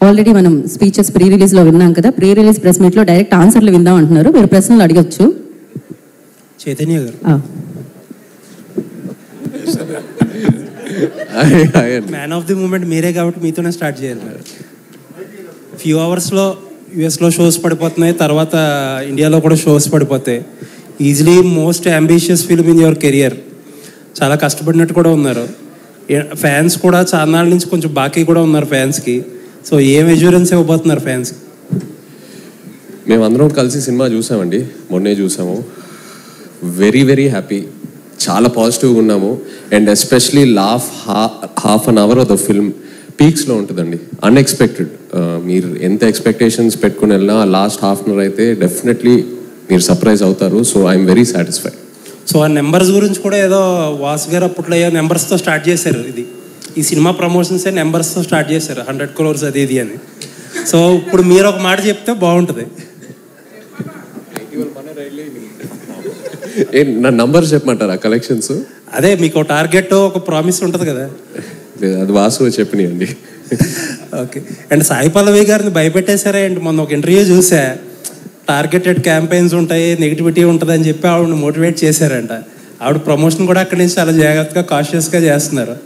Already మనం speeches pre రిలీజ్లో విన్నాం కదా, ప్రీ రిలీజ్ ప్రెస్ మీట్లో డైరెక్ట్ ఆన్సర్లు విందాం అంటున్నారు. మీరు ప్రశ్నలు అడగచ్చు. చైతన్య గారు, మ్యాన్ ఆఫ్ ది మూమెంట్ మీరే కాబట్టి మీతోనే స్టార్ట్ చేయాలి. ఫ్యూ అవర్స్లో యుఎస్లో షోస్ పడిపోతున్నాయి, తర్వాత ఇండియాలో కూడా షోస్ పడిపోతాయి. Easily most ambitious film in your career. చాలా కష్టపడినట్టు కూడా ఉన్నారు. ఫ్యాన్స్ కూడా చాలా నాళ్ళ నుంచి కొంచెం బాకీ కూడా ఉన్నారు ఫ్యాన్స్కి. సో ఏం ఎష్యూరెన్స్ ఇవ్వబోతున్నారు ఫ్యాన్స్కి? మేమందరం కలిసి సినిమా చూసామండి, మొన్నే చూసాము. వెరీ వెరీ హ్యాపీ, చాలా పాజిటివ్గా ఉన్నాము. And especially half an hour of the film పీక్స్లో ఉంటుందండి. అన్ఎక్స్పెక్టెడ్. మీరు ఎంత ఎక్స్పెక్టేషన్స్ పెట్టుకుని వెళ్ళినా లాస్ట్ హాఫ్ అన్ అవర్ అయితే డెఫినెట్లీ మీరు సర్ప్రైజ్ అవుతారు. So I'm very satisfied. So ఆ నెంబర్స్ గురించి కూడా ఏదో వాసు గారు అప్పట్లో నెంబర్స్తో స్టార్ట్ చేశారు. ఈ సినిమా ప్రమోషన్సే నెంబర్స్తో స్టార్ట్ చేశారు, 100 crores అది ఇది అని. సో ఇప్పుడు మీరు ఒక మాట చెప్తే బాగుంటుంది. నా నంబర్స్ చెప్పమంటారా కలెక్షన్స్? అదే మీకు టార్గెట్, ఒక ప్రామిస్ ఉంటుంది కదా. అది వాసు చెప్పినాయండి. ఓకే. అండ్ సాయి పల్లవి గారిని భయపెట్టేశారా అండి? మొన్న ఒక ఇంటర్వ్యూ చూసా, టార్గెటెడ్ క్యాంపెయిన్స్ ఉంటాయి, నెగిటివిటీ ఉంటుంది అని చెప్పి ఆవిడని మోటివేట్ చేశారంట. ఆవిడ ప్రమోషన్ కూడా అక్కడి నుంచి చాలా జాగ్రత్తగా కాషియస్గా చేస్తున్నారు.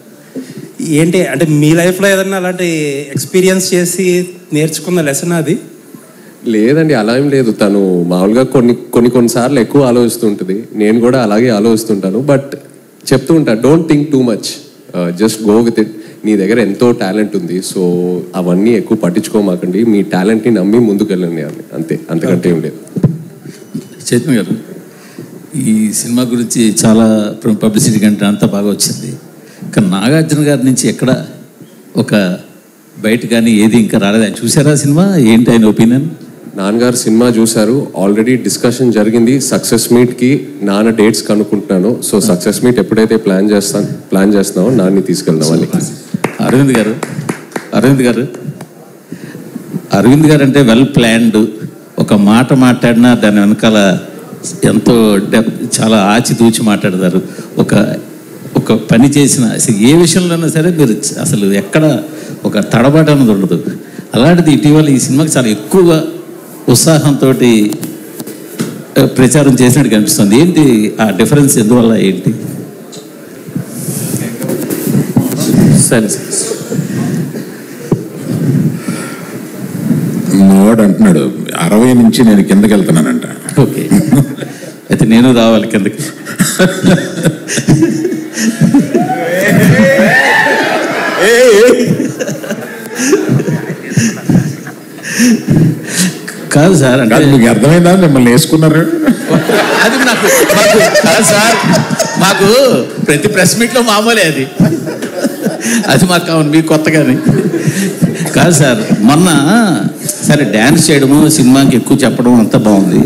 ఏంటి అంటే మీ లైఫ్లో ఏదన్నా అలాంటి ఎక్స్పీరియన్స్ చేసి నేర్చుకున్న లెసన్ అది? లేదండి, అలా ఏం లేదు. తను మామూలుగా కొన్నిసార్లు ఎక్కువ ఆలోచిస్తుంటుంది. నేను కూడా అలాగే ఆలోచిస్తుంటాను. బట్ చెప్తూ ఉంటాను, don't think too much, just go with it. నీ దగ్గర ఎంతో టాలెంట్ ఉంది, సో అవన్నీ ఎక్కువ పట్టించుకోమాకండి. మీ టాలెంట్ని నమ్మి ముందుకు వెళ్ళండి అని, అంతే, అంతకంటే ఏం లేదు. చైతన్య గారు, ఈ సినిమా గురించి చాలా పబ్లిసిటీ కంటే అంతా బాగా వచ్చింది. కానీ నాగార్జున గారి నుంచి ఎక్కడ ఒక బయట కానీ ఏది ఇంకా రాలేదు. ఆయన చూసారా సినిమా? ఏంటి ఆయన ఒపీనియన్? నాన్నగారు సినిమా చూశారు, ఆల్రెడీ డిస్కషన్ జరిగింది. సక్సెస్ మీట్కి నాన్న డేట్స్ కనుక్కుంటున్నాను. సో సక్సెస్ మీట్ ఎప్పుడైతే ప్లాన్ చేస్తున్నామో నాన్ని తీసుకెళ్దామని. అరవింద్ గారు అంటే వెల్ ప్లాన్డ్. ఒక మాట మాట్లాడినా దాని వెనకాల ఎంతో చాలా ఆచితూచి మాట్లాడతారు. ఒక పని చేసిన ఏ విషయంలోనైనా సరే మీరు అసలు ఎక్కడ ఒక తడబాటు అన్నది ఉండదు. అలాంటిది ఇటీవల ఈ సినిమాకి చాలా ఎక్కువగా ఉత్సాహంతో ప్రచారం చేసినట్టు కనిపిస్తుంది. ఏంటి ఆ డిఫరెన్స్? ఎందువల్ల ఏంటి? వాడు అంటున్నాడు 60 నుంచి నేను కిందకి వెళ్తున్నానంట. ఓకే, అయితే నేను రావాలి కిందకి. కాదు సార్, అంటే మీకు అర్థమైందా మిమ్మల్ని వేసుకున్నారు? అది నాకు కాదు సార్, మాకు ప్రతి ప్రెస్ మీట్లో మామూలే అది మాకు కావాలి, మీకు కొత్తగానే కాదు సార్. మొన్న సరే డ్యాన్స్ చేయడము, సినిమాకి ఎక్కువ చెప్పడం అంతా బాగుంది.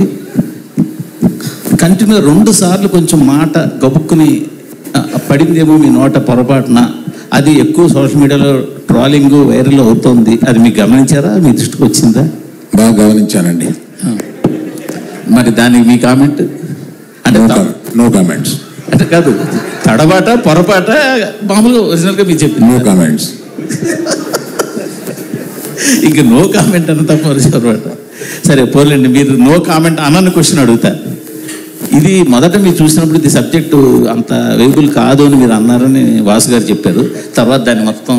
కంటిన్యూ 2 సార్లు కొంచెం మాట గబుక్కుని పడిందేమో మీ నోట పొరపాటున, అది ఎక్కువ సోషల్ మీడియాలో ట్రాలింగ్ వైరల్ అవుతుంది. అది మీకు గమనించారా? మీ దృష్టికి వచ్చిందా? బాగా గమనించానండి. మరి దానికి మీ కామెంట్? అంటే నో కామెంట్స్. అంటే కాదు, తడబాట పొరపాట మామూలుగా ఒరిజినల్గా మీరు చెప్పింది నో కామెంట్స్. ఇంక నో కామెంట్ అన్న తప్ప పొరపాట. సరే పోలేండి, మీరు నో కామెంట్ అన్న క్వశ్చన్ అడుగుతా. ఇది మొదట మీరు చూసినప్పుడు ఇది సబ్జెక్టు అంత వేబుల్ కాదు అని మీరు అన్నారని వాసు గారు చెప్పారు. తర్వాత దాన్ని మొత్తం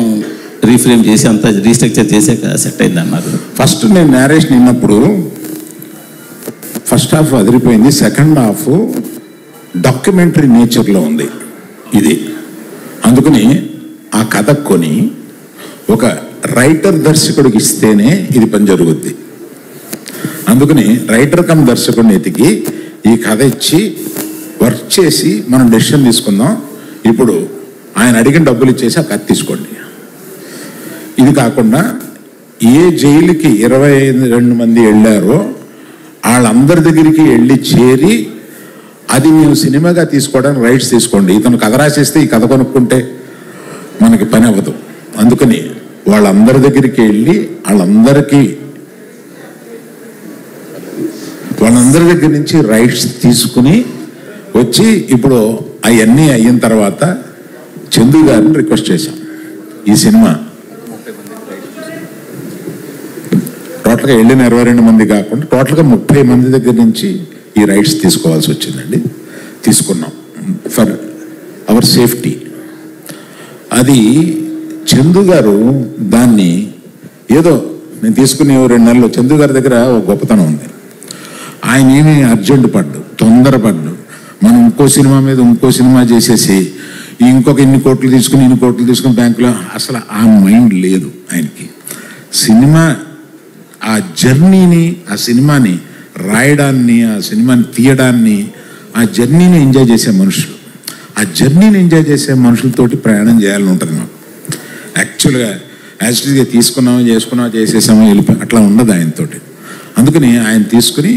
రీఫ్రేమ్ చేసి అంతా రీస్ట్రక్చర్ చేసాక సెట్ అయింది అన్నారు. ఫస్ట్ నేను నేరేషన్ విన్నప్పుడు ఫస్ట్ హాఫ్ అదిరిపోయింది, సెకండ్ హాఫ్ డాక్యుమెంటరీ నేచర్లో ఉంది ఇది. అందుకని ఆ కథ కొని ఒక రైటర్ దర్శకుడికి ఇస్తేనే ఇది పని జరుగుద్ది. అందుకని రైటర్ కమ్ దర్శకుడిని ఎతికి ఈ కథ ఇచ్చి వర్క్ చేసి మనం డెసిషన్ తీసుకుందాం. ఇప్పుడు ఆయన అడిగిన డబ్బులు ఇచ్చేసి ఆ కథ తీసుకోండి. ఇది కాకుండా ఏ జైలుకి 22 మంది వెళ్ళారో వాళ్ళందరి దగ్గరికి వెళ్ళి చేరి అది మేము సినిమాగా తీసుకోవడానికి రైట్స్ తీసుకోండి. ఇతను కథ రాసేస్తే ఈ కథ కొనుక్కుంటే మనకి పని అవ్వదు. అందుకని వాళ్ళందరి దగ్గరికి వెళ్ళి వాళ్ళందరి దగ్గర నుంచి రైట్స్ తీసుకుని వచ్చి ఇప్పుడు అవన్నీ అయిన తర్వాత చందు గారిని రిక్వెస్ట్ చేశాం, ఈ సినిమా టోటల్గా వెళ్ళిన 22 మంది కాకుండా టోటల్గా 30 మంది దగ్గర నుంచి ఈ రైట్స్ తీసుకోవాల్సి వచ్చిందండి. తీసుకున్నాం ఫర్ అవర్ సేఫ్టీ. అది చందు గారు దాన్ని ఏదో నేను తీసుకునే 2 నెలలు చందు గారి దగ్గర ఒక గొప్పతనం ఉంది. ఆయన ఏమీ అర్జెంట్ తొందరపడ్డు మనం ఇంకో సినిమా మీద ఇంకో సినిమా చేసేసి ఇంకొక ఇన్ని కోట్లు తీసుకుని బ్యాంకులో అసలు ఆ మైండ్ లేదు ఆయనకి. సినిమా ఆ జర్నీని, ఆ సినిమాని రాయడాన్ని, ఆ సినిమాని తీయడాన్ని, ఆ జర్నీని ఎంజాయ్ చేసే మనుషులు, ఆ జర్నీని ఎంజాయ్ చేసే మనుషులతోటి ప్రయాణం చేయాలని ఉంటుంది మాకు. యాక్చువల్గా యాక్చువల్గా చేసుకున్నామా చేసేసామో వెళ్ళిపోయి అట్లా ఉండదు ఆయనతోటి. అందుకని ఆయన తీసుకుని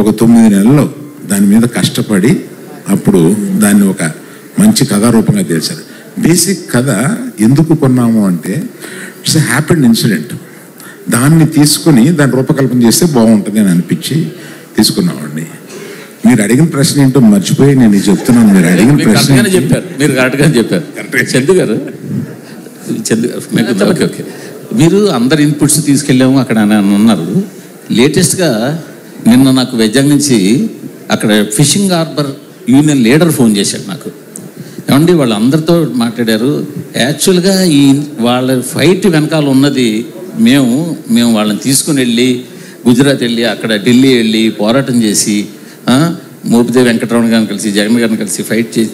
ఒక 9 నెలల్లో దాని మీద కష్టపడి అప్పుడు దాన్ని ఒక మంచి కథారూపంగా తెలిసారు. బేసిక్ కథ ఎందుకు కొన్నాము అంటే ఇట్స్ ఎ హ్యాపెండ్ ఇన్సిడెంట్. దాన్ని తీసుకుని దాని రూపకల్పన చేస్తే బాగుంటుంది అని అనిపించి తీసుకున్నామండి. మీరు అడిగిన ప్రశ్న ఏంటో మర్చిపోయి నేను చెప్తున్నాను. మీరు అడిగిన ప్రశ్న మీరు కరెక్ట్గా చెప్పారు చందు గారు. ఓకే, మీరు అందరు ఇన్పుట్స్ తీసుకెళ్ళాము అక్కడ అని అన్నారు. లేటెస్ట్గా నిన్న నాకు వైజాగ్ నుంచి అక్కడ fishing harbour union leader phone చేశాడు నాకు. ఏమండి వాళ్ళందరితో మాట్లాడారు. యాక్చువల్గా ఈ వాళ్ళ ఫైట్ వెనకాల ఉన్నది మేము వాళ్ళని తీసుకుని వెళ్ళి గుజరాత్ వెళ్ళి అక్కడ ఢిల్లీ వెళ్ళి పోరాటం చేసి మోపిదేవి వెంకటరమణ గారిని కలిసి జగన్ గారిని కలిసి ఫైట్ చేసి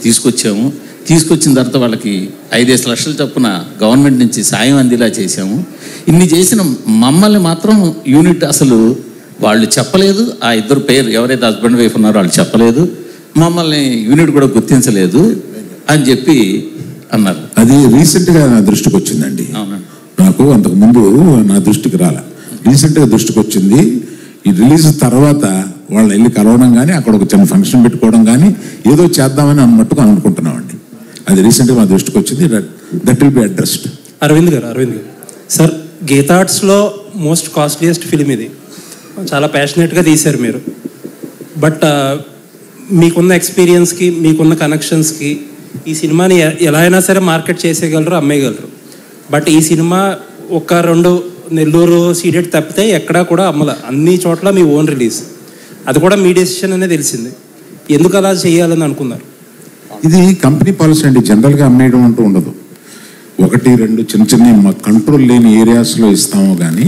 తీసుకొచ్చిన తర్వాత వాళ్ళకి 5-5 లక్షల చొప్పున గవర్నమెంట్ నుంచి సాయం అందేలా చేశాము. ఇన్ని చేసిన మమ్మల్ని మాత్రం యూనిట్ అసలు వాళ్ళు చెప్పలేదు. ఆ ఇద్దరు పేరు ఎవరైతే హస్బెండ్ వైఫ్ ఉన్నారో వాళ్ళు చెప్పలేదు. మమ్మల్ని యూనిట్ కూడా గుర్తించలేదు అని చెప్పి అన్నారు. అది రీసెంట్గా నా దృష్టికి వచ్చిందండి. నాకు అంతకుముందు నా దృష్టికి రాలే, రీసెంట్గా దృష్టికి వచ్చింది. ఈ రిలీజ్ తర్వాత వాళ్ళు వెళ్ళి కలవడం కానీ అక్కడ ఒక చిన్న ఫంక్షన్ పెట్టుకోవడం కానీ ఏదో చేద్దామని అన్నట్టుగా అనుకుంటున్నామండి. అది రీసెంట్గా మా దృష్టికి వచ్చింది. That will be addressed. Aravind garu sir, Geetha ఆర్ట్స్లో మోస్ట్ కాస్ట్లీయెస్ట్ ఫిలిం ఇది. చాలా ప్యాషనెట్గా తీశారు మీరు. బట్ మీకున్న ఎక్స్పీరియన్స్కి, మీకున్న కనెక్షన్స్కి ఈ సినిమాని ఎలా అయినా సరే మార్కెట్ చేసేయగలరు, అమ్మేయగలరు. బట్ ఈ సినిమా 1-2 నెల్లూరు సీడెడ్ తప్పితే ఎక్కడా కూడా అమ్మల. అన్ని చోట్ల మీ ఓన్ రిలీజ్. అది కూడా మీ డెసిషన్ అనే తెలిసింది. ఎందుకు అలా చేయాలని అనుకున్నారు? ఇది కంపెనీ పాలసీ అండి. జనరల్గా అమ్మేయడం అంటూ ఉండదు. 1-2 చిన్న మా కంట్రోల్ లేని ఏరియాస్లో ఇస్తాము కానీ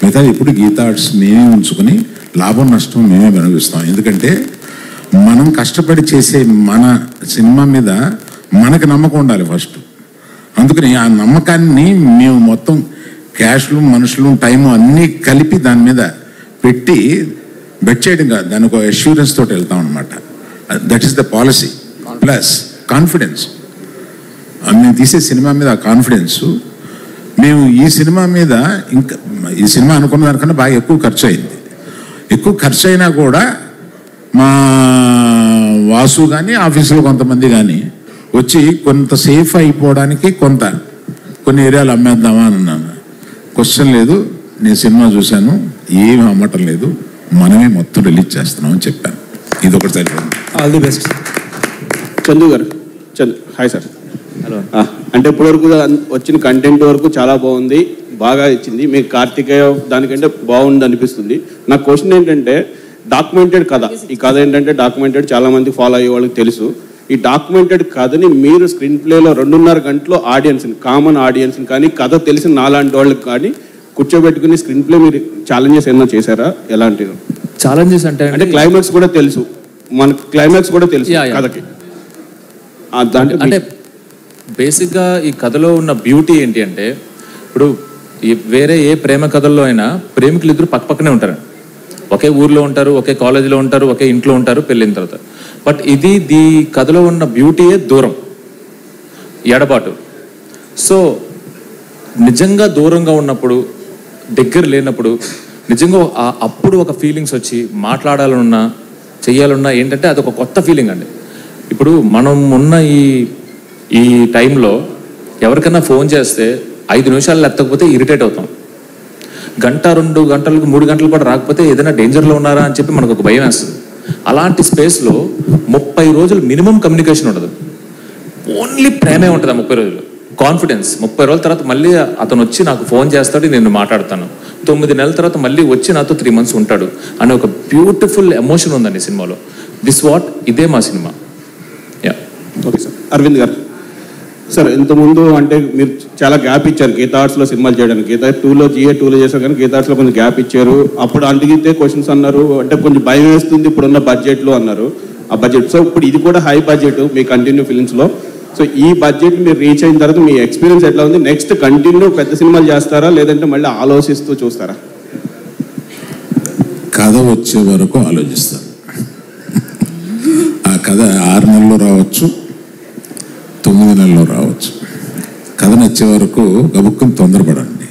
మిగతా ఎప్పుడు గీతా ఆర్ట్స్ మేమే ఉంచుకొని లాభం నష్టం మేమే అనుభవిస్తాం. ఎందుకంటే మనం కష్టపడి చేసే మన సినిమా మీద మనకు నమ్మకం ఉండాలి ఫస్ట్. అందుకని ఆ నమ్మకాన్ని మేము మొత్తం క్యాష్లు, మనుషులు, టైము అన్నీ కలిపి దాని మీద పెట్టి బెట్ చేయడం కాదు, దాని ఒక అష్యూరెన్స్ తోటి వెళ్తాం అనమాట. That is the policy. Plus confidence. మేము తీసే సినిమా మీద ఆ కాన్ఫిడెన్సు. మేము ఈ సినిమా మీద ఇంకా ఈ సినిమా అనుకున్న దానికన్నా బాగా ఎక్కువ ఖర్చు అయింది. ఎక్కువ ఖర్చు అయినా కూడా మా వాసు కానీ ఆఫీసులో కొంతమంది కానీ వచ్చి కొంత సేఫ్ అయిపోవడానికి కొన్ని ఏరియాలు అమ్మేద్దామా అని అన్నాను. క్వశ్చన్ లేదు, నేను సినిమా చూశాను, ఏమి అమ్మటం లేదు, మనమే మొత్తం రిలీజ్ చేస్తున్నాం అని చెప్పాను. ఇది ఒకటి సరిపోయింది. All the best. Chandu garu. Hi sir. Hello. అంటే ఇప్పటివరకు వచ్చిన కంటెంట్ వరకు చాలా బాగుంది, బాగా ఇచ్చింది. మీకు కార్తికేయ దానికంటే బాగుంది అనిపిస్తుంది. నా క్వశ్చన్ ఏంటంటే, డాక్యుమెంటెడ్ కథ, ఈ కథ ఏంటంటే డాక్యుమెంటెడ్, చాలా మంది ఫాలో అయ్యే వాళ్ళకి తెలుసు. ఈ డాక్యుమెంటెడ్ కథని మీరు స్క్రీన్ ప్లేలో 2.5 గంటలో ఆడియన్స్ని, కామన్ ఆడియన్స్ని కానీ కథ తెలిసిన నాలాంటి వాళ్ళకి కానీ కూర్చోబెట్టుకుని స్క్రీన్ ప్లే మీరు ఛాలెంజెస్ ఏమైనా చేశారా? ఎలాంటివి ఛాలెంజెస్ అంటే క్లైమాక్స్ కూడా తెలుసు, మనకు క్లైమాక్స్ కూడా తెలుసు కథకి. అంటే బేసిక్గా ఈ కథలో ఉన్న బ్యూటీ ఏంటి అంటే, ఇప్పుడు వేరే ఏ ప్రేమ కథల్లో అయినా ప్రేమికులు ఇద్దరు పక్కపక్కనే ఉంటారు, ఒకే ఊర్లో ఉంటారు, ఒకే కాలేజీలో ఉంటారు, ఒకే ఇంట్లో ఉంటారు పెళ్ళిన తర్వాత. బట్ ఈ కథలో ఉన్న బ్యూటీయే దూరం, ఎడబాటు. సో నిజంగా దూరంగా ఉన్నప్పుడు, దగ్గర లేనప్పుడు నిజంగా అప్పుడు ఒక ఫీలింగ్స్ వచ్చి మాట్లాడాలన్నా చెయ్యాలన్నా ఏంటంటే అదొక కొత్త ఫీలింగ్ అండి. ఇప్పుడు మనం ఉన్న ఈ టైంలో ఎవరికైనా ఫోన్ చేస్తే 5 నిమిషాలు ఎత్తకపోతే ఇరిటేట్ అవుతాం. 1-2 గంటలకు 3 గంటలు కూడా రాకపోతే ఏదైనా డేంజర్లో ఉన్నారా అని చెప్పి మనకు ఒక భయం వేస్తుంది. అలాంటి స్పేస్లో 30 రోజులు మినిమం కమ్యూనికేషన్ ఉండదు, ఓన్లీ ప్రేమే ఉంటుంది. 30 రోజులు కాన్ఫిడెన్స్. 30 రోజుల తర్వాత మళ్ళీ అతను వచ్చి నాకు ఫోన్ చేస్తాడు, నేను మాట్లాడతాను. 9 నెలల తర్వాత మళ్ళీ వచ్చి నాతో 3 months ఉంటాడు అనే ఒక బ్యూటిఫుల్ ఎమోషన్ ఉందండి సినిమాలో. ఇదే మా cinema. Okay sir. Arvind garu sir, ఇంతకుముందు అంటే మీరు చాలా గ్యాప్ ఇచ్చారు గీతా ఆర్ట్స్లో సినిమాలు చేయడానికి. గీతా 2లో చేశారు కానీ గీతా ఆర్ట్స్లో కొంచెం గ్యాప్ ఇచ్చారు. అప్పుడు అడిగితే క్వశ్చన్స్ అన్నారు అంటే కొంచెం భయం వేస్తుంది ఇప్పుడున్న బడ్జెట్లో అన్నారు. ఆ బడ్జెట్ సో ఇప్పుడు ఇది కూడా హై బడ్జెట్ మీ కంటిన్యూ ఫిలిమ్స్లో. సో ఈ బడ్జెట్ మీరు రీచ్ అయిన తర్వాత మీ ఎక్స్పీరియన్స్ ఎట్లా ఉంది? నెక్స్ట్ కంటిన్యూ పెద్ద సినిమాలు చేస్తారా లేదంటే మళ్ళీ ఆలోచిస్తూ చూస్తారా? కథ వచ్చే వరకు ఆలోచిస్తాను. ఆ కథ 6 నెలల్లో రావచ్చు, 9 నెలల్లో రావచ్చు. కథ నచ్చే వరకు గబుక్కుని తొందరపడండి.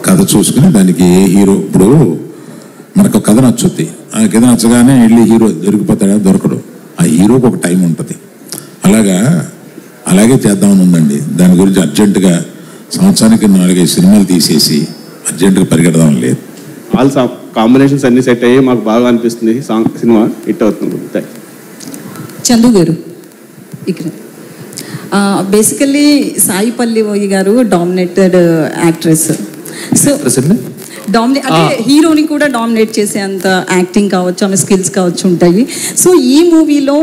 కథ చూసుకుని దానికి ఏ హీరో, ఇప్పుడు మనకు కథ నచ్చుద్ది, ఆ కథ నచ్చగానే వెళ్ళి హీరో దొరికిపోతాడా? దొరకడు. ఆ హీరోకి ఒక టైం ఉంటుంది. అలాగే చేద్దామని ఉందండి. దాని గురించి అర్జెంటుగా సంవత్సరానికి 4-5 సినిమాలు తీసేసి అర్జెంటుగా పరిగెడదాం లేదు. ఆల్ కాంబినేషన్స్ అన్ని సెట్ అయ్యి మాకు బాగా అనిపిస్తుంది. సినిమా హిట్ అవుతుంది. చందు గారు ఇక్కడ బేసికల్లీ సాయి పల్లివోయి గారు డామినేటెడ్ యాక్ట్రెస్. సో అంటే హీరోని కూడా డామినేట్ చేసే అంత యాక్టింగ్ కావచ్చు, ఆమె స్కిల్స్ కావచ్చు ఉంటాయి. సో ఈ మూవీలో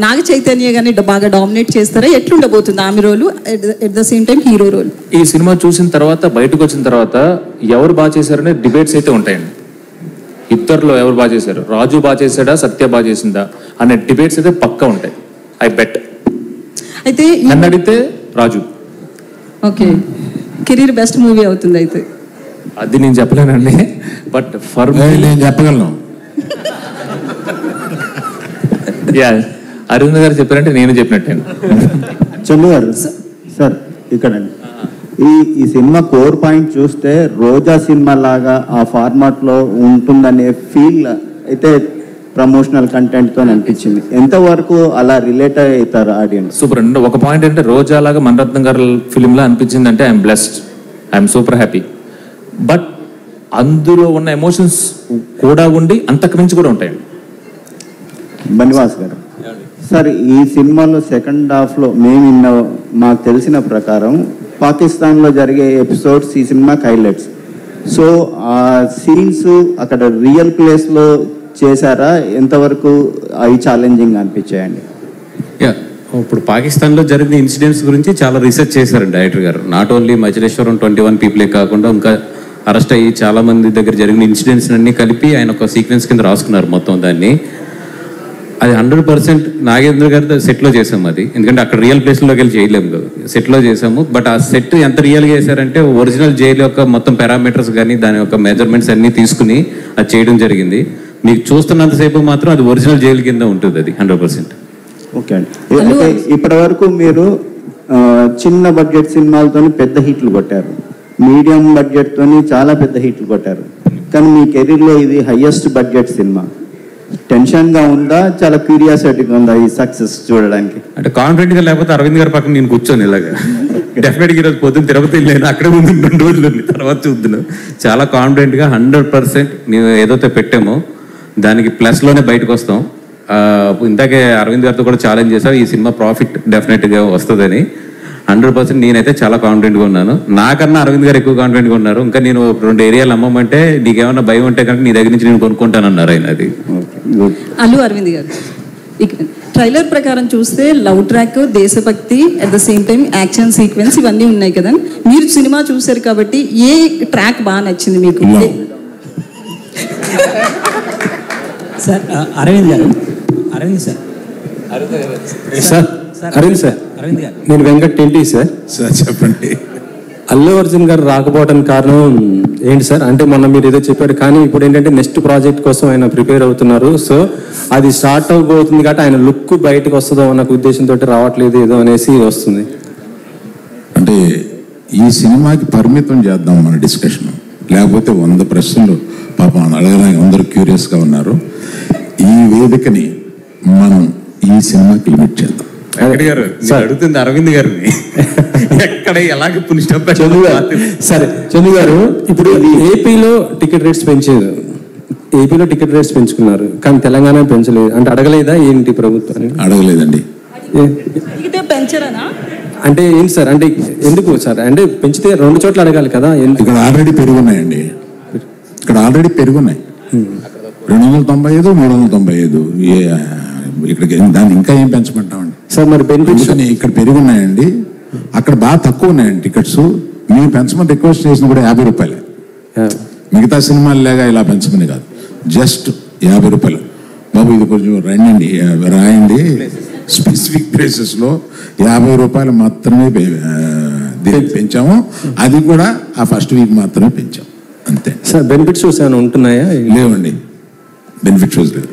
నాగ చైతన్య గారిని బాగా డామినేట్ చేస్తారా? ఎట్లుండబోతుంది ఆమె role, at the same time hero role? ఈ సినిమా చూసిన తర్వాత బయటకు వచ్చిన తర్వాత ఎవరు బాగా చేశారనే డిబేట్స్ అయితే ఉంటాయండి. ఇద్దరులో ఎవరు బాగా చేశారు, రాజు బాగా చేశాడా, సత్య బాగా చేసిందా అనే డిబేట్స్ అయితే పక్కా ఉంటాయి. I bet. అయితే నన్ను అడిగితే Raju. Okay, career best movie అవుతుంది అయితే. అది నేను చెప్పలేనండి, బట్ ఫర్ నేను చెప్పగలను. అరవింద్ గారు చెప్పారంటే నేను చెప్పినట్టే. చందు గారు సార్ ఇక్కడ ఈ సినిమా కోర్ పాయింట్ చూస్తే రోజా సినిమా లాగా ఆ ఫార్మాట్ లో ఉంటుందనే ఫీల్ అయితే ప్రమోషనల్ కంటెంట్ తో అనిపించింది. ఎంతవరకు అలా రిలేట్ అవుతారు ఆడియన్స్? సూపర్ అండి. ఒక పాయింట్ అంటే రోజా లాగా మణిరత్నం గారి ఫిలిం లా అనిపించింది అంటే I'm blessed, I'm super happy. But అందులో ఉన్న ఎమోషన్స్ కూడా ఉండి అంతకు మించి కూడా ఉంటాయండి. బనివాస్ గారు సార్, ఈ సినిమాలో సెకండ్ హాఫ్లో మాకు తెలిసిన ప్రకారం పాకిస్తాన్లో జరిగే ఎపిసోడ్స్ ఈ సినిమాకి హైలైట్స్. సో ఆ సీన్స్ అక్కడ రియల్ ప్లేస్లో చేశారా? ఎంతవరకు అవి ఛాలెంజింగ్ అనిపించాయండి? ఇప్పుడు పాకిస్తాన్లో జరిగిన ఇన్సిడెంట్స్ గురించి చాలా రీసెర్చ్ చేశారు డైరెక్టర్ గారు. నాట్ ఓన్లీ మచిలేశ్వరం 21 పీపులే కాకుండా ఇంకా అరెస్ట్ అయ్యి చాలా మంది దగ్గర జరిగిన ఇన్సిడెంట్స్ అన్ని కలిపి ఆయన ఒక సీక్వెన్స్ కింద రాసుకున్నారు మొత్తం దాన్ని. అది 100% నాగేంద్ర గారి సెట్లో చేసాము అది, ఎందుకంటే అక్కడ రియల్ ప్లేస్లోకి వెళ్ళి చేయలేము కదా, సెట్లో చేసాము. బట్ ఆ సెట్ ఎంత రియల్గా చేశారంటే ఒరిజినల్ జైలు యొక్క మొత్తం పారామీటర్స్ కానీ దాని యొక్క మెజర్మెంట్స్ అన్నీ తీసుకుని అది చేయడం జరిగింది. మీకు చూస్తున్నంతసేపు మాత్రం అది ఒరిజినల్ జైలు కింద ఉంటుంది అది 100%. ఓకే అండి. ఇప్పటి వరకు మీరు చిన్న బడ్జెట్ సినిమాలతో పెద్ద హిట్లు కొట్టారు, మీడియం బడ్జెట్తో చాలా పెద్ద హిట్లు కొట్టారు, కానీ మీ కెరీర్లో ఇది హైయెస్ట్ బడ్జెట్ సినిమా. టెన్షన్గా ఉందా, చాలా క్యూరియాసిటీగా ఉందా ఈ సక్సెస్ చూడడానికి? అంటే కాన్ఫిడెంట్గా లేకపోతే అరవింద్ గారి పక్కన నేను కూర్చొని ఇలాగా డెఫినెట్గా ఈరోజు పొద్దున్న తిరుపతి వెళ్ళాను, అక్కడే ముందు 2 రోజులు తర్వాత చూద్దాను. చాలా కాన్ఫిడెంట్గా 100% మేము ఏదైతే పెట్టామో దానికి ప్లస్లోనే బయటకు వస్తాం. ఇందాకే అరవింద్ గారితో కూడా ఛాలెంజ్ చేశారు, ఈ సినిమా ప్రాఫిట్ డెఫినెట్గా వస్తుందని. 100% నేనైతే చాలా కాన్ఫిడెంట్గా ఉన్నాను. నాకన్నా అరవింద్ గారు ఎక్కువ కాన్ఫిడెంట్గా ఉన్నారు. ఇంకా నేను 2 ఏరియాలు అమ్మమంటే నీకేమన్నా భయం ఉంటే కనుక నీ దగ్గర నుంచి నేను కొనుక్కుంటానన్నారు ఆయన. అది అల్లు అరవింద్ గారు ట్రైలర్ ప్రకారం చూస్తే లవ్ ట్రాక్, దేశభక్తి, at the same time action sequence ఇవన్నీ ఉన్నాయి కదా. మీరు సినిమా చూసారు కాబట్టి ఏ ట్రాక్ బాగా నచ్చింది మీకు? సార్ అరవింద్ గారు, అరవింద్ సార్, అరవింద్ సార్, నేను వెంకట్ ఏంటి సార్. చెప్పండి. అల్లు అర్జున్ గారు రాకపోవడానికి కారణం ఏంటి సార్? అంటే మొన్న మీరు ఏదో చెప్పారు, కానీ ఇప్పుడు ఏంటంటే నెక్స్ట్ ప్రాజెక్ట్ కోసం ఆయన ప్రిపేర్ అవుతున్నారు. సో అది స్టార్ట్ అవబోతుంది కాబట్టి ఆయన లుక్ బయటకు వస్తుందో అన్న ఉద్దేశంతో రావట్లేదు ఏదో అనేసి వస్తుంది. అంటే ఈ సినిమాకి పరిమితం చేద్దాం మన డిస్కషన్, లేకపోతే 100 ప్రశ్నలు పాపం అడగడానికి అందరూ క్యూరియస్గా ఉన్నారు. ఈ వేదికని మనం ఈ సినిమాకి లిమిట్ చేద్దాం. అడుగుతుంది అరవింద్ గారిని ఎక్కడ ఎలాగ సరే చందు గారు, ఇప్పుడు ఏపీలో టికెట్ రేట్స్ పెంచుకున్నారు కానీ తెలంగాణ పెంచలేదు అంటే అడగలేదా ఏంటి ప్రభుత్వాన్ని? అడగలేదండి. అంటే ఏంటి సార్, అంటే ఎందుకు సార్, అంటే పెంచితే 2 చోట్ల అడగాలి కదా. ఇక్కడ ఆల్రెడీ పెరుగున్నాయండి, ఇక్కడ ఆల్రెడీ పెరుగున్నాయి 295, 395. ఇక్కడికి దాన్ని ఇంకా ఏం పెంచమంటామండి సార్? మరి బెనిఫిట్స్ ఇక్కడ పెరుగున్నాయండి, అక్కడ బాగా తక్కువ ఉన్నాయండి టికెట్స్. మీరు పెంచమని రిక్వెస్ట్ చేసిన కూడా 50 రూపాయలే. మిగతా సినిమాలు లేగా ఇలా పెంచమని కాదు, జస్ట్ 50 రూపాయలు. బాబు ఇది కొంచెం రాయండి, స్పెసిఫిక్ ప్లేసెస్లో 50 రూపాయలు మాత్రమే పెంచాము. అది కూడా ఆ ఫస్ట్ వీక్ మాత్రమే పెంచాం, అంతే. సార్ బెనిఫిట్ షోస్ ఏమైనా ఉంటున్నాయా? లేవండి, బెనిఫిట్ షోస్ లేదు,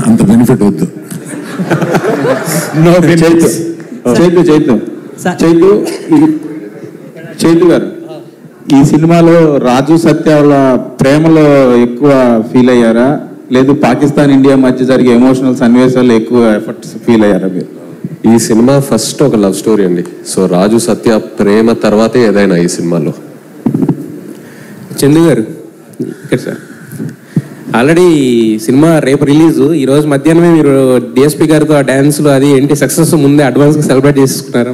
అంత బెనిఫిట్ వద్దు. చైతు గారు, ఈ సినిమాలో రాజు సత్య వాళ్ళ ప్రేమలో ఎక్కువ ఫీల్ అయ్యారా, లేదు పాకిస్తాన్ ఇండియా మధ్య జరిగే ఎమోషనల్ సన్నివేశాల్లో ఎక్కువ ఎఫర్ట్స్ ఫీల్ అయ్యారా మీరు? ఈ సినిమా ఫస్ట్ ఒక లవ్ స్టోరీ అండి. సో రాజు సత్య ప్రేమ తర్వాతే ఏదైనా ఈ సినిమాలో. చందు గారు ఇక్కడ సార్, ఆల్రెడీ సినిమా రేపు రిలీజ్, ఈరోజు మధ్యాహ్నమే మీరు డిఎస్పీ గారితో ఆ డ్యాన్స్లో అది ఏంటి సక్సెస్ ముందే అడ్వాన్స్గా సెలబ్రేట్ చేసుకున్నారా?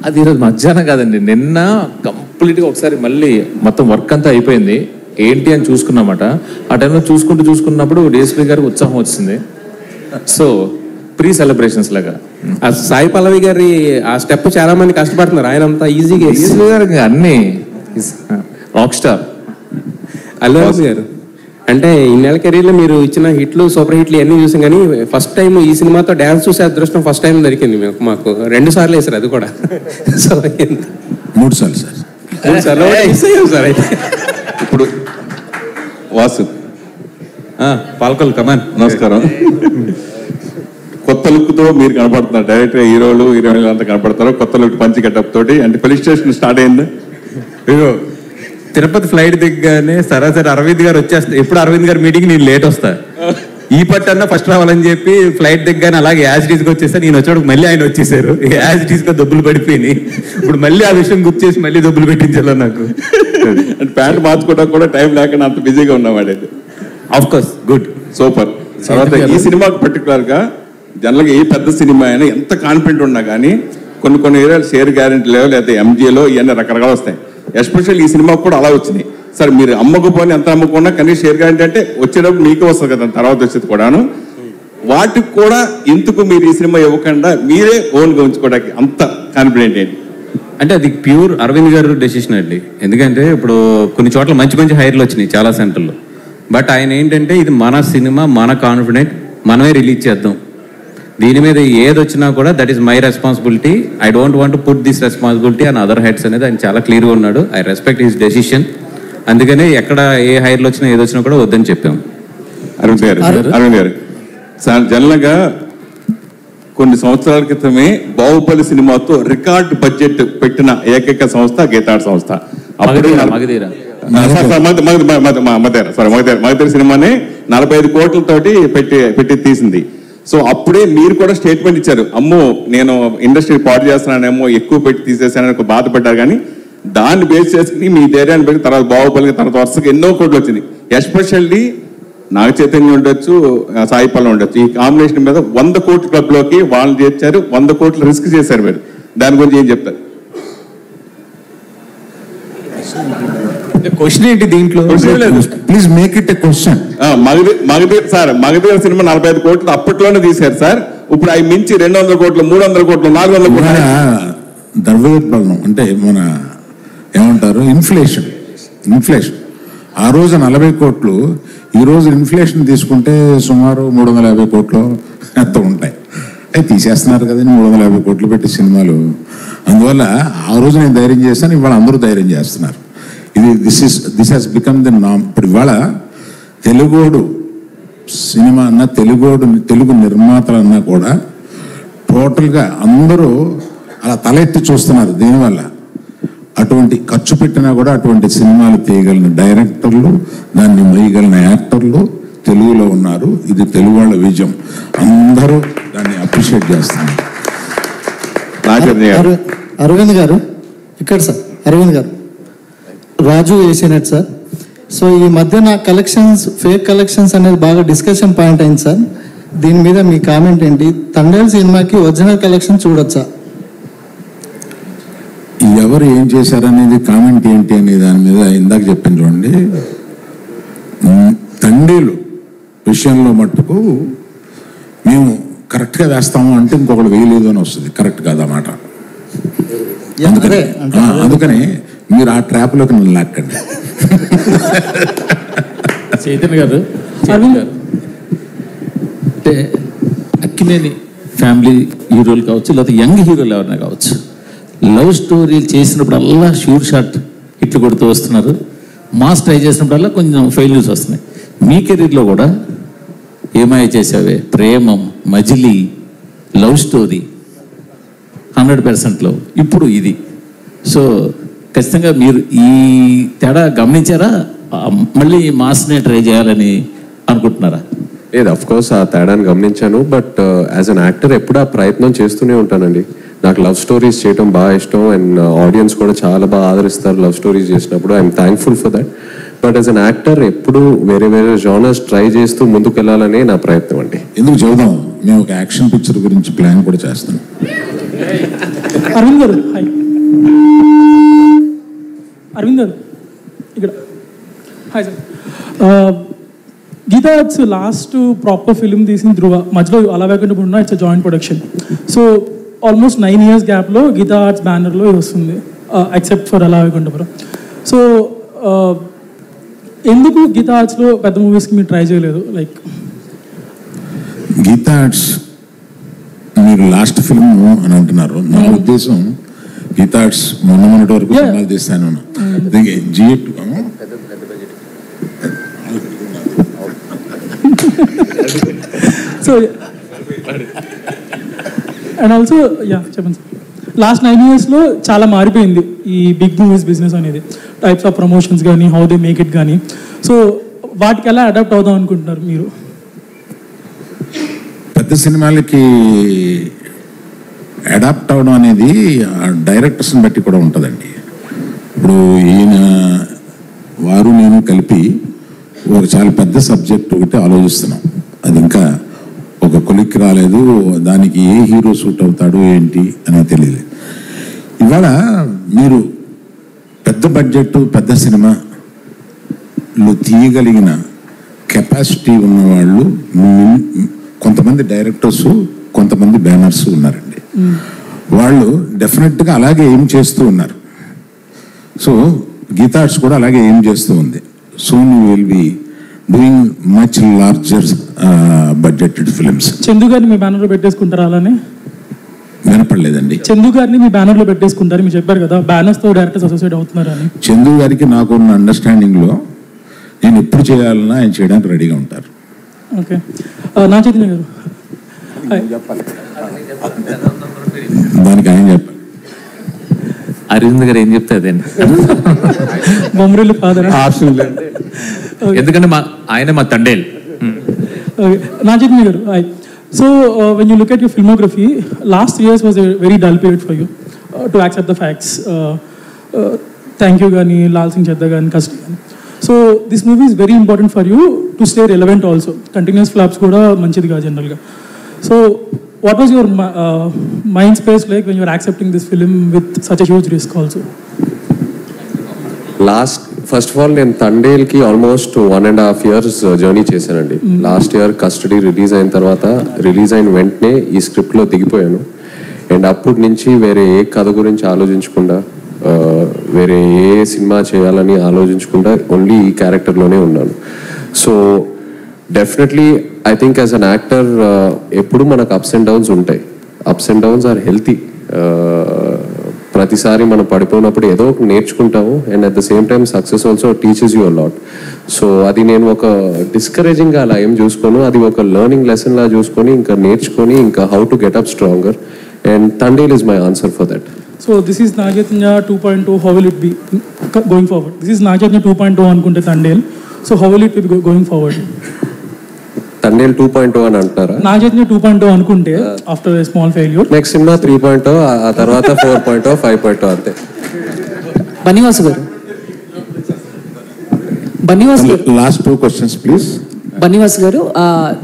అది ఈరోజు మధ్యాహ్నం కాదండి, నిన్న కంప్లీట్గా ఒకసారి మళ్ళీ మొత్తం వర్క్ అంతా అయిపోయింది ఏంటి అని చూసుకున్నమాట. ఆ టైంలో చూసుకున్నప్పుడు డిఎస్పీ గారికి ఉత్సాహం వచ్చింది. సో ప్రీ సెలబ్రేషన్స్ లాగా ఆ సాయి పల్లవి గారి ఆ స్టెప్ చాలా మంది కష్టపడుతున్నారు, ఆయన అంతా ఈజీగా అన్ని రాక్ స్టార్. అల్లు అర్జున్ గారు అంటే ఇన్నేళ్ళ కెరీర్లో మీరు ఇచ్చిన హిట్లు, సూపర్ హిట్లు ఇవన్నీ చూసాం, కానీ ఫస్ట్ టైం ఈ సినిమాతో డ్యాన్స్ చూసే అదృష్టం ఫస్ట్ టైం దొరికింది మాకు. 2 సార్లు వేసారు, అది కూడా. సో 3 సార్లు సార్, 3 సార్లు సార్. అయితే ఇప్పుడు వాసు పాల్కొల్ కమాన్, నమస్కారం. కొత్త లుక్ తో మీరు కనపడుతున్నారు, డైరెక్టర్ హీరోలు హీరోయిన్లు అంతా కనపడతారు కొత్త లుక్, పంచి గెటప్ తోటి. అంటే పోలీస్ స్టేషన్ స్టార్ట్ అయింది. తిరుపతి ఫ్లైట్ దిగ్గానే సరాసరి అరవింద్ గారు వచ్చేస్తా. ఎప్పుడు అరవింద్ గారు మీటింగ్ నేను లేట్ వస్తా, ఈ పట్టన్నా ఫస్ట్ రావాలని చెప్పి ఫ్లైట్ దిగ్గానే అలాగే యాజిటీస్గా వచ్చేస్తా. నేను వచ్చాడు మళ్ళీ ఆయన వచ్చేసారు, యాజిటీస్గా దెబ్బలు పడిపోయినాయి. ఇప్పుడు మళ్ళీ ఆ విషయం గుర్తు చేసి మళ్ళీ దెబ్బలు పెట్టించాలి నాకు. అంటే ప్యాంట్ మార్చుకోవడానికి కూడా టైం లేకుండా అంత బిజీగా ఉన్నవాడైతే. Of course good, super. తర్వాత ఈ సినిమాకి పర్టికులర్ గా జనరల్గా ఏ పెద్ద సినిమా అయినా ఎంత కాన్ఫిడెంట్ ఉన్నా కానీ కొన్ని ఏరియాలు షేర్ గ్యారెంటీ లేవు, లేకపోతే ఎంజీలో ఇవన్నీ రకరకాలు వస్తాయి. ఎస్పెషల్ ఈ సినిమాకి కూడా అలా వచ్చినాయి. సార్ మీరు అమ్మకపోయినా ఎంత అమ్మకున్నా కనీసం షేర్ గ్యారెంటీ అంటే వచ్చేటప్పుడు మీకే వస్తుంది కదా, తర్వాత వచ్చేది కూడాను. వాటికి కూడా ఎందుకు మీరు ఈ సినిమా ఇవ్వకుండా మీరే ఓన్గా ఉంచుకోవడానికి అంత కాన్ఫిడెంట్ ఏంటి? అంటే అది ప్యూర్ అరవింద్ గారు డెసిషన్ అండి. ఎందుకంటే ఇప్పుడు కొన్ని చోట్ల మంచి హైర్లు వచ్చినాయి చాలా సెంటర్లో. బట్ ఆయన ఏంటంటే ఇది మన సినిమా, మన కాన్ఫిడెంట్, మనమే రిలీజ్ చేద్దాం, దీని మీద ఏది వచ్చినా కూడా that is my responsibility, I don't want to put this responsibility on other heads అనేది ఆయన చాలా క్లియర్గా ఉన్నాడు. I respect his decision. అందుకనే ఎక్కడ ఏ హైర్లు వచ్చినా ఏది వచ్చినా కూడా వద్దని చెప్పాము. అరవింద్ గారు సార్, జనరల్గా కొన్ని సంవత్సరాల క్రితమే బాహుబలి సినిమాతో రికార్డ్ బడ్జెట్ పెట్టిన ఏకైక సంస్థ గీతాడ్ సంస్థ. మగధీర సినిమాని 45 కోట్లతోటి పెట్టి తీసింది. సో అప్పుడే మీరు కూడా స్టేట్మెంట్ ఇచ్చారు, అమ్మో నేను ఇండస్ట్రీ పాడు చేస్తున్నానేమో, ఎక్కువ పెట్టి తీసేసానని బాధపడ్డారు. కానీ దాన్ని బేస్ చేసుకుని మీ ధైర్యాన్ని పెట్టి తర్వాత బాహుబలికి తర్వాత వరుసగా ఎన్నో కోట్లు వచ్చింది. ఎస్పెషల్లీ నాగ చైతన్యం ఉండొచ్చు, సాయి పల్లవి ఉండొచ్చు, ఈ కాంబినేషన్ మీద 100 కోట్ల క్లబ్లోకి వాళ్ళు చేర్చారు. 100 కోట్లు రిస్క్ చేశారు మీరు. దాని గురించి ఏం చెప్తారు? క్వశ్చన్ ఏంటి దీంట్లో? Please make it a question. Magadheera cinema 45 కోట్లు అప్పట్లోనే తీశారు సార్. ఇప్పుడు అవి మించి 200 కోట్లు, 300 కోట్లు, 400 కోట్లు ద్రవ్యోత్పన్నం అంటే మన ఏమంటారు ఇన్ఫ్లేషన్. ఆ రోజు 40 కోట్లు, ఈ రోజు ఇన్ఫ్లేషన్ తీసుకుంటే సుమారు 350 కోట్లు ఎంత ఉంటాయి. అవి తీసేస్తున్నారు కదండి 350 కోట్లు పెట్టి సినిమాలు. అందువల్ల ఆ రోజు నేను ధైర్యం చేస్తాను, ఇవాళ అందరూ ధైర్యం చేస్తున్నారు. ఇది దిస్ హాస్ బికమ్ ది నామ్. ఇప్పుడు ఇవాళ తెలుగోడు సినిమా అన్నా, తెలుగు నిర్మాతలు అన్నా కూడా టోటల్గా అందరూ అలా తలెత్తి చూస్తున్నారు. దీనివల్ల అటువంటి ఖర్చు పెట్టినా కూడా అటువంటి సినిమాలు తీయగలిగిన డైరెక్టర్లు, దాన్ని మొయ్యగలిగిన యాక్టర్లు తెలుగులో ఉన్నారు. ఇది తెలుగు వాళ్ళ విజయం, అందరూ దాన్ని అప్రిషియేట్ చేస్తున్నారు. అరవింద్ గారు ఇక్కడ సార్, అరవింద్ గారు రాజు వేసినట్టు సార్. సో ఈ మధ్యన కలెక్షన్స్, ఫేక్ కలెక్షన్స్ అనేది బాగా డిస్కషన్ పాయింట్ అయింది సార్. దీని మీద మీ కామెంట్ ఏంటి? తండేల్ సినిమాకి ఒరిజినల్ కలెక్షన్ చూడొచ్చా? ఎవరు ఏం చేశారనేది కామెంట్ ఏంటి అనే దాని మీద ఇందాక చెప్పాను చూడండి. తండేలు విషయంలో మట్టుకు మేము కరెక్ట్గా వేస్తాము అంటే ఇంకొకరు వేయలేదు అని వస్తుంది. కరెక్ట్ కాదు ఆ మాట. అందుకని మీరు ఆ ట్రాప్లోకి నన్ను లాక్కండి. చైతన్య గారు అంటే అక్కినేని ఫ్యామిలీ హీరోలు కావచ్చు, లేకపోతే యంగ్ హీరోలు ఎవరైనా కావచ్చు, లవ్ స్టోరీలు చేసినప్పుడల్లా షూర్ షాట్ హిట్లు కొడుతూ వస్తున్నారు. మాస్ ట్రై చేసినప్పుడల్లా కొంచెం ఫెయిల్యూర్స్ వస్తున్నాయి. మీ కెరీర్లో కూడా ఏమాయ చేసావే, ప్రేమం, మజిలీ, లవ్ స్టోరీ 100%లో ఇప్పుడు ఇది. సో ఖచ్చితంగా మీరు ఈ తేడా గమనించారా? మళ్ళీ మాస్నే ట్రై చేయాలని అనుకుంటున్నారా? లేదు, అఫ్ కోర్స్ ఆ తేడాన్ని గమనించాను. బట్ యాజ్ అన్ యాక్టర్ ఎప్పుడు ఆ ప్రయత్నం చేస్తూనే ఉంటానండి. నాకు లవ్ స్టోరీస్ చేయడం బాగా ఇష్టం అండ్ ఆడియన్స్ కూడా చాలా బాగా ఆదరిస్తారు లవ్ స్టోరీస్ చేసినప్పుడు. I'm thankful for that. But as an actor ఎప్పుడు వేరే వేరే జానర్స్ ట్రై చేస్తూ ముందుకు వెళ్ళాలనే నా ప్రయత్నం అండి. ఎందుకు చెబుదాం, మేము ఒక యాక్షన్ పిక్చర్ గురించి ప్లాన్ కూడా చేస్తాం. అరవింద్ గారు హాయ్. అరవింద్ గారు ఇక్కడ hi sir. Geetha it's last proper film తీసిన ధ్రువ, మధ్యలో అలా వేకుండా ఉన్న it's joint production. So almost 9 years గ్యాప్లో గీతా ఆర్ట్స్ బ్యానర్లో వస్తుంది, ఎక్సెప్ట్ ఫర్ అలా వేకుంఠపురం. సో ఎందుకు గీతా ఆర్ట్స్లో పెద్ద మూవీస్కి మీరు ట్రై చేయలేదు? లైక్ గీతా ఆర్ట్స్ మీరు లాస్ట్ ఫిల్మ్ అని అంటున్నారు. నా ఉద్దేశం గీతా ఆర్ట్స్ మొన్నటి వరకు సినిమాలు తీస్తాను. జిఎట్ సో అండ్ ఆల్సో చెప్పండి సార్, లాస్ట్ 9 yearsలో చాలా మారిపోయింది ఈ బిగ్ మూవీస్ బిజినెస్ అనేది. టైప్స్ ఆఫ్ ప్రమోషన్స్ కానీ, హౌ దే మేక్ ఇట్ కానీ. సో వాటికి ఎలా అడాప్ట్ అవుదాం అనుకుంటున్నారు మీరు? పెద్ద సినిమాలకి అడాప్ట్ అవడం అనేది డైరెక్టర్స్ని బట్టి కూడా ఉంటుందండి. ఇప్పుడు ఈయన వారు నేను కలిపి ఒక చాలా పెద్ద సబ్జెక్ట్ ఒకటి ఆలోచిస్తున్నాం. అది ఇంకా ఒక కొలిక్కి రాలేదు. దానికి ఏ హీరో సూట్ అవుతాడు ఏంటి అనేది తెలియదు. ఇవాళ మీరు పెద్ద బడ్జెట్ పెద్ద సినిమాలు తీయగలిగిన కెపాసిటీ ఉన్నవాళ్ళు కొంతమంది డైరెక్టర్స్, కొంతమంది బ్యానర్స్ ఉన్నారండి. వాళ్ళు డెఫినెట్గా అలాగే ఏం చేస్తూ ఉన్నారు. సో గీతా ఆర్ట్స్ కూడా అలాగే ఏం చేస్తూ ఉంది. Soon you will be doing much larger budgeted films. Chandu గారిని మీ బ్యానర్లో పెట్టేసుకుంటారా? అలానే వినపడలేదండి. చందు గారిని మీ బ్యానర్లో పెట్టేసుకుంటారు, మీరు చెప్పారు కదా బ్యానర్స్తో డైరెక్టర్స్ అసోసియేట్ అవుతున్నారు అని. చందు గారికి నాకు ఉన్న అండర్స్టాండింగ్లో నేను ఎప్పుడు చేయాలన్నా ఆయన చేయడానికి రెడీగా ఉంటారు. ఓకే, నా చైతన్య గారు దానికి ఆయన చెప్పాలి. అరవింద్ గారు ఏం చెప్తే అదేండి, బొమ్మరిల్లు ఫాదర్. ఎందుకంటే ఆయన మా తండేలు. నా Chaitanya garu hi. So when you look at your filmography, last years was a very dull period for you to accept the facts. Thank you కానీ, లాల్ సింగ్ చెద్దా కానీ, కస్ట్ కానీ. So this movie is very important for you to stay relevant also. Continuous flops కూడా మంచిది కాదు జనరల్గా. So what was your mind space like when you're accepting this film with such a huge risk also? First of all నేను తండేల్కి almost 1.5 years journey చేశానండి. Last year custody release అయిన తర్వాత, release అయిన వెంటనే ఈ స్క్రిప్ట్లో దిగిపోయాను. అండ్ అప్పటి నుంచి వేరే ఏ కథ గురించి ఆలోచించకుండా, వేరే ఏ సినిమా చేయాలని ఆలోచించకుండా ఓన్లీ ఈ క్యారెక్టర్లోనే ఉన్నాను. So definitely I think as an actor ఎప్పుడు మనకు అప్స్ అండ్ డౌన్స్ ఉంటాయి. Ups and downs are healthy. ప్రతిసారి మనం పడిపోయినప్పుడు ఏదో ఒక నేర్చుకుంటాము. And at the same time success also teaches you a lot. So అది నేను ఒక డిస్కరేజింగ్గా అలా ఏం చూసుకోను, అది ఒక లెర్నింగ్ లెసన్ లా చూసుకొని ఇంకా నేర్చుకొని ఇంకా how to get up stronger. And Thandel is my answer for that. So this is Naga Chaitanya 2.0. How will it be going forward? This is Naga Chaitanya 2.0 అనుకుంటే Thandel. So how will it be going forward? Thandel 2.0 అని అంటారా? నాగచైతన్య 2.0 అనుకుంటే after a small failure, next cinema 3.0, ఆ తర్వాత 4.0, 5.0 అంతే. బన్నివాసు గారు, బన్నివాసు గారు, last 2 questions please. Bunny Vasu garu,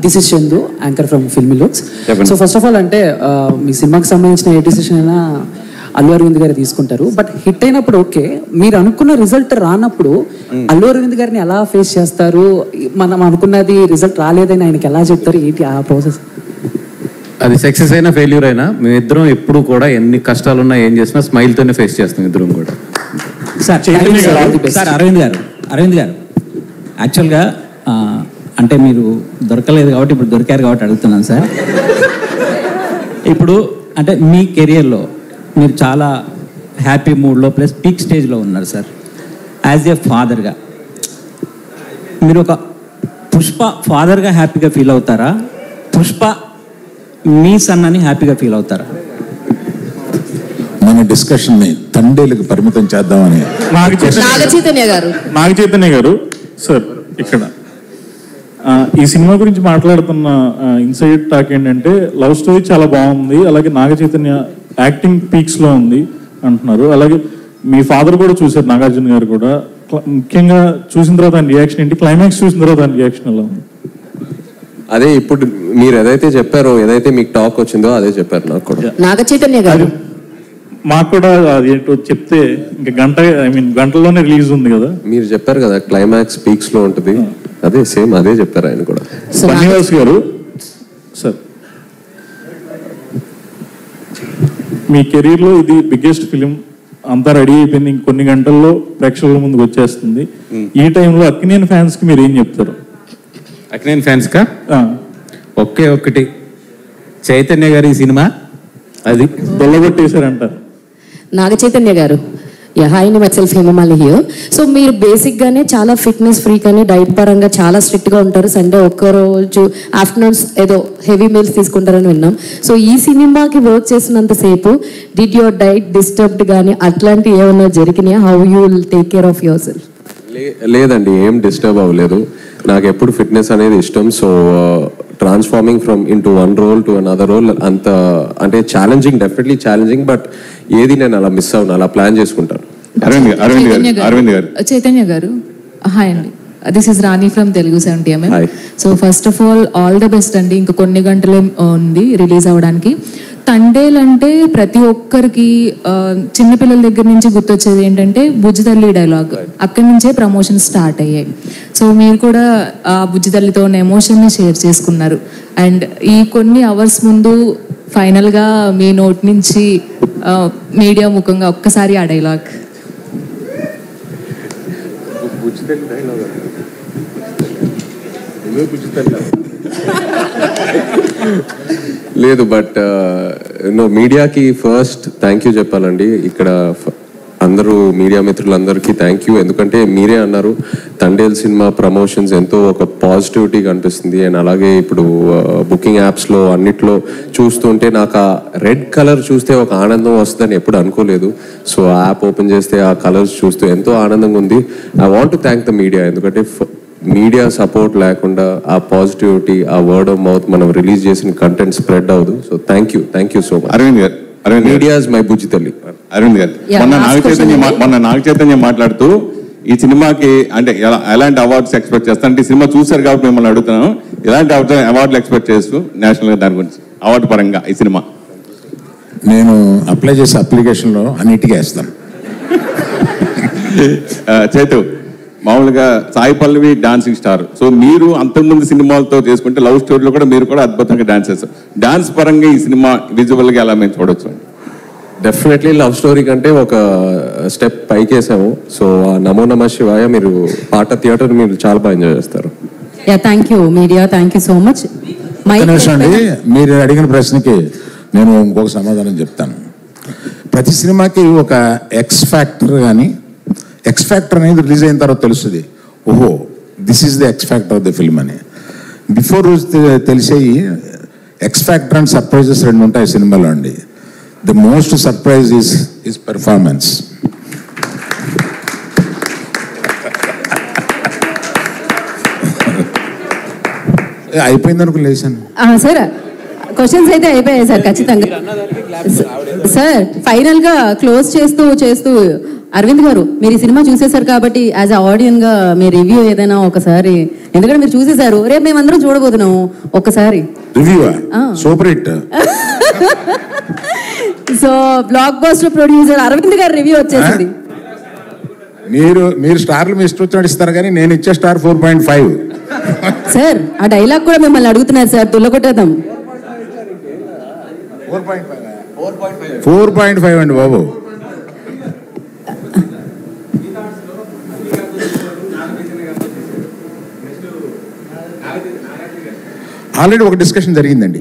this is Chandu, anchor from Filmy Looks. So first of all అంటే మీ సినిమాకి సంబంధించిన ఏ డిసిషన్ అయినా అల్లు అరవింద్ గారు తీసుకుంటారు. బట్ హిట్ అయినప్పుడు ఓకే, మీరు అనుకున్న రిజల్ట్ రానప్పుడు అల్లు అరవింద్ గారిని ఎలా ఫేస్ చేస్తారు? మనం అనుకున్నది రిజల్ట్ రాలేదని ఆయనకి ఎలా చెప్తారు? ఏంటి ఆ ప్రాసెస్? అది సక్సెస్ అయినా ఫెయిల్యూర్ అయినా మేమిద్దరం ఎప్పుడు కూడా ఎన్ని కష్టాలున్నా ఏం చేసినా స్మైల్తోనే ఫేస్ చేస్తాం ఇద్దరం కూడా. సార్ అరవింద్ గారు యాక్చువల్గా అంటే మీరు దొరకలేదు కాబట్టి ఇప్పుడు దొరికారు కాబట్టి అడుగుతున్నాను సార్. ఇప్పుడు అంటే మీ కెరియర్లో మీరు చాలా హ్యాపీ మూడ్లో ప్లస్ పీక్ స్టేజ్లో ఉన్నారు సార్. యాజ్ ఏ ఫాదర్గా మీరు ఒక పుష్ప ఫాదర్గా హ్యాపీగా ఫీల్ అవుతారా? పుష్ప మీ సన్ అని హ్యాపీగా ఫీల్ అవుతారా? మన డిస్కషన్ని తండేలకు పరిమితం చేద్దామని నాగ చైతన్య గారు సార్ ఇక్కడ ఈ సినిమా గురించి మాట్లాడుతున్న ఇన్సైడ్ టాక్ ఏంటంటే లవ్ స్టోరీ చాలా బాగుంది, అలాగే నాగ చైతన్య యాక్టింగ్ పీక్స్ లో ఉంది అంటున్నారు. అలాగే మీ ఫాదర్ కూడా చూశారు, నాగార్జున గారు కూడా. ముఖ్యంగా చూసిన తర్వాత ఆయన రియాక్షన్ ఏంటి? క్లైమాక్స్ చూసిన తర్వాత ఆయన రియాక్షన్ ఎలా ఉంది? అదే ఇప్పుడు మీరు ఏదైతే చెప్పారో, ఏదైతే మీకు టాక్ వచ్చిందో అదే చెప్పారు నాకు కూడా. నాగ చైతన్య గారు మాకు కూడా ఏంటో చెప్తే ఇంకా గంటలోనే రిలీజ్ ఉంది కదా. మీరు చెప్పారు కదా క్లైమాక్స్ పీక్స్ లో ఉంటుంది, అదే సేమ్ అదే చెప్పారు ఆయన కూడా. బన్నివాస్ గారు సార్, మీ కెరీర్ లో ఇది బిగ్గెస్ట్ ఫిలిం, అంతా రెడీ అయిపోయింది, ఇంకొన్ని గంటల్లో ప్రేక్షకుల ముందుకు వచ్చేస్తుంది. ఈ టైంలో అక్కినేని ఫ్యాన్స్ కి మీరు ఏం చెప్తారు? అక్కినేని ఫ్యాన్స్ కా ఒకే ఒక్కటి, చైతన్య గారి సినిమా అది దొల్లగొట్టేశారంటారు. Naga Chaitanya garu, hi my self Hemamali here. So మీరు బేసిక్గానే చాలా ఫిట్నెస్ ఫ్రీక్ అని డైట్ పరంగా చాలా స్ట్రిక్ట్గా ఉంటారు. సండే ఒక్కరోజు ఆఫ్టర్నూన్స్ ఏదో హెవీ మీల్స్ తీసుకుంటారని విన్నాం. సో ఈ సినిమాకి వర్క్ చేసినంతసేపు డిడ్ యువర్ డైట్ డిస్టర్బ్డ్ కానీ అట్లాంటివి ఏమన్నా జరిగినాయా? How you will take care of your self? లేదండి, ఏం డిస్టర్బ్ అవ్వలేదు. నాకు ఎప్పుడు ఫిట్నెస్ అనేది ఇష్టం. So transforming from into one role to another role అంత అంటే ఛాలెంజింగ్, డెఫినెట్లీ ఛాలెంజింగ్. బట్ ఏది నేను అలా మిస్ అవును, అలా ప్లాన్ చేసుకుంటాను. చైతన్య గారు హాయ్ అండి, this is Rani from Telugu 70mm. So first of all the best అండి. ఇంకా కొన్ని గంటలే ఉంది రిలీజ్ అవ్వడానికి. తండేల్ అంటే ప్రతి ఒక్కరికి చిన్నపిల్లల దగ్గర నుంచి గుర్తొచ్చేది ఏంటంటే బుజ్జితల్లి డైలాగ్. అక్కడి నుంచే ప్రమోషన్ స్టార్ట్ అయ్యాయి. సో మీరు కూడా ఆ బుజ్జితల్లితో ఉన్న ఎమోషన్ని షేర్ చేసుకున్నారు. అండ్ ఈ కొన్ని అవర్స్ ముందు ఫైనల్గా మీ నోట్ నుంచి మీడియా ముఖంగా ఒక్కసారి ఆ డైలాగ్. లేదు, బట్ మీడియాకి ఫస్ట్ థ్యాంక్ యూ చెప్పాలండి. ఇక్కడ అందరూ మీడియా మిత్రులందరికీ థ్యాంక్ యూ. ఎందుకంటే మీరే అన్నారు తండేల్ సినిమా ప్రమోషన్స్ ఎంతో ఒక పాజిటివిటీ కనిపిస్తుంది. అండ్ అలాగే ఇప్పుడు బుకింగ్ యాప్స్లో అన్నిట్లో చూస్తుంటే నాకు ఆ రెడ్ కలర్ చూస్తే ఒక ఆనందం వస్తుందని ఎప్పుడు అనుకోలేదు. సో ఆ యాప్ ఓపెన్ చేస్తే ఆ కలర్స్ చూస్తూ ఎంతో ఆనందంగా ఉంది. I want to thank the media, ఎందుకంటే మీడియా సపోర్ట్ లేకుండా ఆ పాజిటివిటీ, ఆ వర్డ్ ఆఫ్ మౌత్ మనం రిలీజ్ చేసిన కంటెంట్ స్ప్రెడ్ అవ్వదు. So thank you so much. Aravind garu, media is my బుజ్జి తల్లి. అరవింద్ గారు, మొన్న నాగ చైతన్య మాట్లాడుతూ ఈ సినిమాకి అంటే ఎలాంటి అవార్డ్స్ ఎక్స్పెక్ట్ చేస్తాను అంటే, ఈ సినిమా చూసారు కాబట్టి మిమ్మల్ని అడుగుతున్నాను, ఎలాంటి అవార్డులు ఎక్స్పెక్ట్ చేస్తూ నేషనల్ దాని గురించి అవార్డు పరంగా ఈ సినిమా? నేను అప్లై చేసే అప్లికేషన్లో అన్నిటికీ వేస్తాను. చేతు, మామూలుగా Sai Pallavi dancing star. So మీరు అంతకుముందు సినిమాలతో చేసుకుంటే లవ్ స్టోరీలో కూడా మీరు కూడా అద్భుతంగా డాన్స్ చేస్తారు. డాన్స్ పరంగా ఈ సినిమా విజువల్గా ఎలా మేము చూడొచ్చు? డెఫినెట్లీ లవ్ స్టోరీ కంటే ఒక స్టెప్ పైకి వేసాము. సో నమో నమ శివాయ మీరు పాట థియేటర్ మీరు చాలా బాగా ఎంజాయ్ చేస్తారు. Thank you media, thank you so much. అండి, మీరు అడిగిన ప్రశ్నకి నేను ఇంకొక సమాధానం చెప్తాను. ప్రతి సినిమాకి ఒక ఎక్స్ ఫ్యాక్టర్ కానీ, ఎక్స్ ఫ్యాక్టర్ అనేది రిలీజ్ అయిన తర్వాత తెలుస్తుంది, ఓహో this is the X factor of the film అని. బిఫోర్ రోజు తెలిసేవి ఎక్స్ ఫ్యాక్టర్ అండ్ సర్ప్రైజెస్ రెండు ఉంటాయి సినిమాలో అండి. The most surprise is performance. అయిపోయింది అనుకో లేసాను సార్. క్వశ్చన్స్ అయితే అయిపోయాయి సార్ ఖచ్చితంగా. సార్ ఫైనల్ గా క్లోజ్ చేస్తూ అరవింద్ గారు, మీరు ఈ సినిమా చూసేశారు కాబట్టి యాజ్ అ ఆడియన్స్ గా మీ రివ్యూ ఏదైనా ఒకసారి, ఎందుకంటే మీరు చూసేశారు, రేపు మేమందరం చూడబోతున్నాము, ఒక్కసారి review super hit. So blockbuster producer Aravind garu review వచ్చేసింది. మీరు స్టార్లు మీ ఇష్టం వచ్చినట్టు ఇస్తారు కానీ నేను ఇచ్చే స్టార్ 4.5. సార్ ఆ డైలాగ్ కూడా మిమ్మల్ని అడుగుతున్నారు సార్, తుల్లకొట్టేద్దాం. 4.5 అండి బాబు. ఆల్రెడీ ఒక డిస్కషన్ జరిగింది.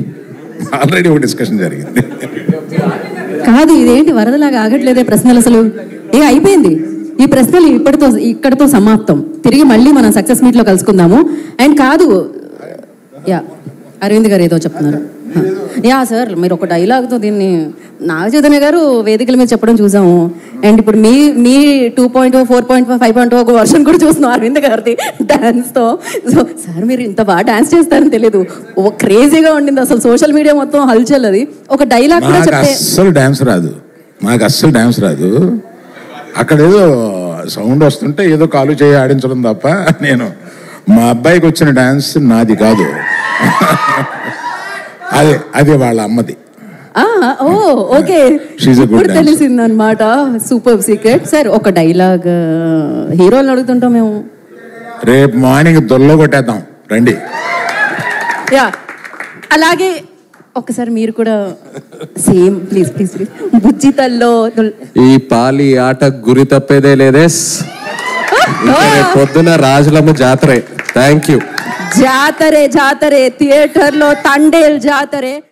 కాదు ఇదేంటి వరదలాగా ఆగట్లేదే ప్రశ్నలు అసలు. అయిపోయింది ఈ ప్రశ్నలు ఇక్కడితో సమాప్తం. తిరిగి మళ్ళీ మనం సక్సెస్ మీట్ లో కలుసుకుందాము. అండ్ కాదు అరవింద్ గారు ఏదో చెప్తున్నారు. సార్ మీరు ఒక డైలాగ్తో దీన్ని నాగ చైతన్య గారు వేదికల మీద చెప్పడం చూసాము. అండ్ ఇప్పుడు మీ 2.0, 4.5, 5.0 ఒక వర్షన్ కూడా చూస్తున్నాం అరవింద్ గారిది డాన్స్తో. సో సార్ మీరు ఇంత బాగా డాన్స్ చేస్తారని తెలియదు, ఓ క్రేజీగా ఉండింది అసలు. సోషల్ మీడియా మొత్తం హల్చల్. అది ఒక డైలాగ్ కూడా చెప్తే అస్సలు డాన్స్ రాదు. అక్కడ ఏదో సౌండ్ వస్తుంటే ఏదో కాలు చేయి ఆడించడం తప్ప నేను మా అబ్బాయికి వచ్చిన డాన్స్ నాది కాదు, అదే వాళ్ళ అమ్మది. ఓకే ఇప్పుడు తెలిసింది అనమాట. Super secret. సార్ ఒక డైలాగ్ హీరోలు అడుగుతుంటాం మేము. రేపు మార్నింగ్ దొల్లో కొట్టేద్దాం రండి. అలాగే ఒకసారి మీరు కూడా సేమ్ ప్లీజ్ ప్లీజ్ ప్లీజ్. బుజ్జితల్లో ఈ పాలి ఆట గురి తప్పేదే లేదే. పొద్దున రాజులమ్మ జాతరే. Thank you. జాతరే థియేటర్ లో తండేల్ జాతరే.